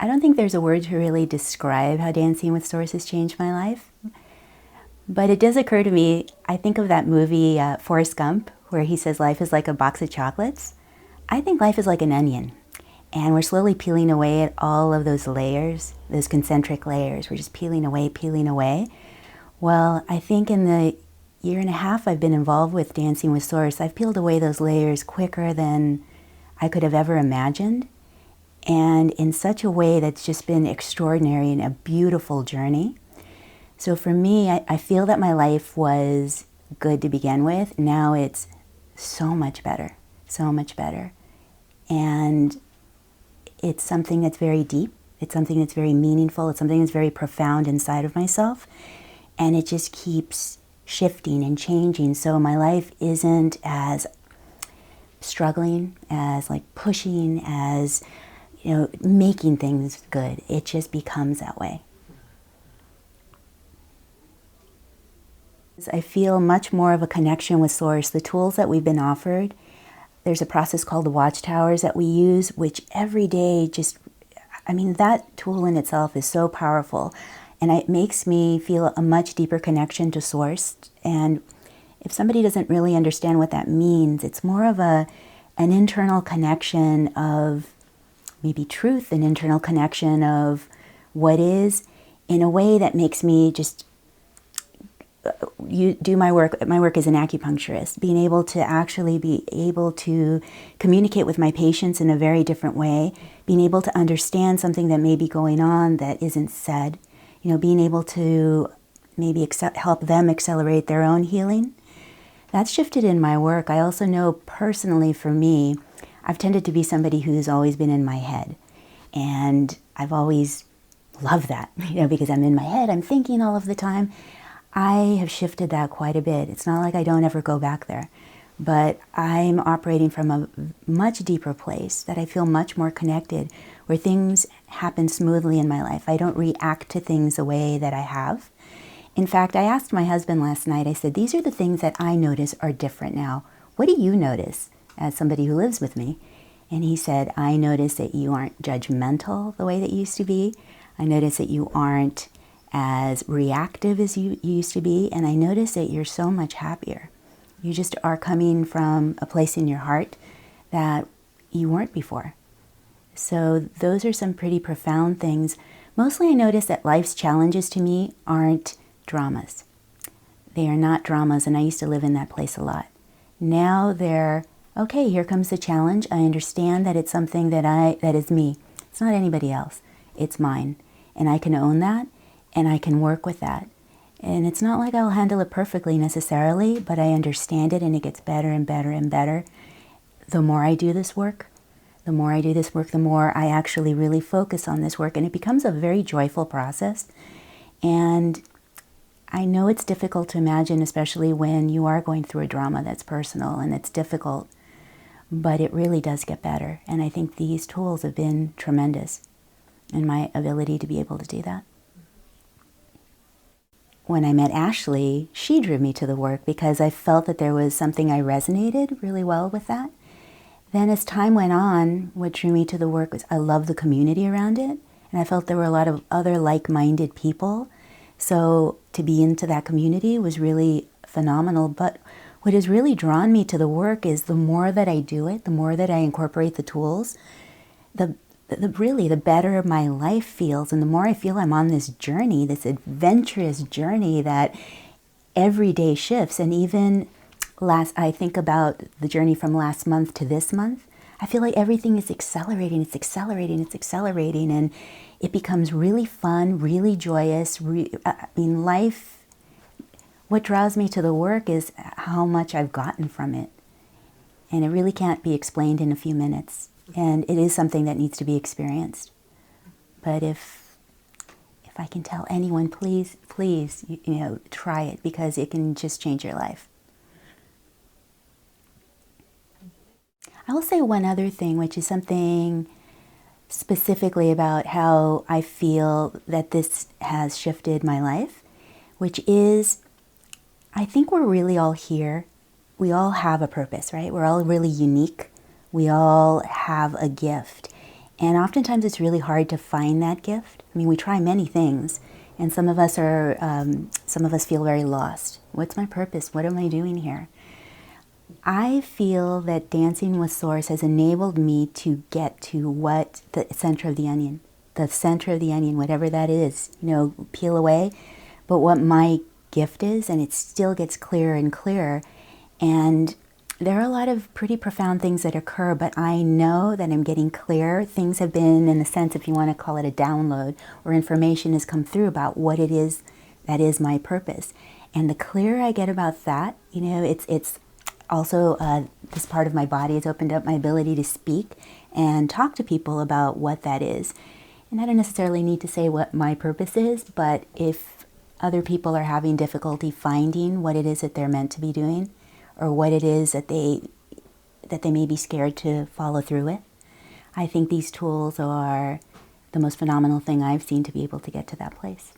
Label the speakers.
Speaker 1: I don't think there's a word to really describe how Dancing with Source has changed my life. But it does occur to me, I think of that movie, Forrest Gump, where he says life is like a box of chocolates. I think life is like an onion. And we're slowly peeling away at all of those layers, those concentric layers. We're just peeling away, peeling away. Well, I think in the year and a half I've been involved with Dancing with Source, I've peeled away those layers quicker than I could have ever imagined. And in such a way that's just been extraordinary and a beautiful journey. So for me, I feel that my life was good to begin with. Now it's so much better, so much better. And it's something that's very deep. It's something that's very meaningful. It's something that's very profound inside of myself. And it just keeps shifting and changing. So my life isn't as struggling, as like pushing, as, you know, making things good. It just becomes that way. I feel much more of a connection with Source. The tools that we've been offered, there's a process called the watchtowers that we use, which every day just, I mean, that tool in itself is so powerful. And it makes me feel a much deeper connection to Source. And if somebody doesn't really understand what that means, it's more of an internal connection of maybe truth, an internal connection of what is, in a way that makes me just do my work. My work as an acupuncturist, being able to actually be able to communicate with my patients in a very different way, being able to understand something that may be going on that isn't said, you know, being able to maybe help them accelerate their own healing. That's shifted in my work. I also know personally for me, I've tended to be somebody who's always been in my head. And I've always loved that, you know, because I'm in my head, I'm thinking all of the time. I have shifted that quite a bit. It's not like I don't ever go back there, but I'm operating from a much deeper place that I feel much more connected, where things happen smoothly in my life. I don't react to things the way that I have. In fact, I asked my husband last night, I said, these are the things that I notice are different now. What do you notice as somebody who lives with me? And he said, I notice that you aren't judgmental the way that you used to be. I notice that you aren't as reactive as you used to be, and I notice that you're so much happier. You just are coming from a place in your heart that you weren't before. So those are some pretty profound things. Mostly I notice that life's challenges to me aren't dramas. They are not dramas, and I used to live in that place a lot. Now they're, okay, here comes the challenge. I understand that it's something that is me. It's not anybody else. It's mine. And I can own that. And I can work with that. And it's not like I'll handle it perfectly necessarily, but I understand it, and it gets better and better and better. The more I do this work, the more I actually really focus on this work, and it becomes a very joyful process. And I know it's difficult to imagine, especially when you are going through a drama that's personal and it's difficult, but it really does get better. And I think these tools have been tremendous in my ability to be able to do that. When I met Ashley, she drew me to the work because I felt that there was something I resonated really well with that. Then as time went on, what drew me to the work was I love the community around it, and I felt there were a lot of other like-minded people. So to be into that community was really phenomenal. But what has really drawn me to the work is the more that I do it, the more that I incorporate the tools, the better my life feels, and the more I feel I'm on this journey, this adventurous journey that every day shifts. And even I think about the journey from last month to this month, I feel like everything is accelerating, it's accelerating, and it becomes really fun, really joyous. Life, what draws me to the work is how much I've gotten from it. And it really can't be explained in a few minutes. And it is something that needs to be experienced. But if I can tell anyone, please, try it, because it can just change your life. I will say one other thing, which is something specifically about how I feel that this has shifted my life, which is, I think we're really all here. We all have a purpose, right? We're all really unique. We all have a gift. And oftentimes it's really hard to find that gift. I mean, we try many things, and some of us feel very lost. What's my purpose? What am I doing here? I feel that Dancing with Source has enabled me to get to what the center of the onion, whatever that is, peel away, but what my gift is, and it still gets clearer and clearer. And there are a lot of pretty profound things that occur, but I know that I'm getting clear. Things have been, in the sense, if you want to call it a download, or information has come through about what it is that is my purpose. And the clearer I get about that, it's also this part of my body has opened up my ability to speak and talk to people about what that is. And I don't necessarily need to say what my purpose is, but if other people are having difficulty finding what it is that they're meant to be doing, or what it is that they may be scared to follow through with, I think these tools are the most phenomenal thing I've seen to be able to get to that place.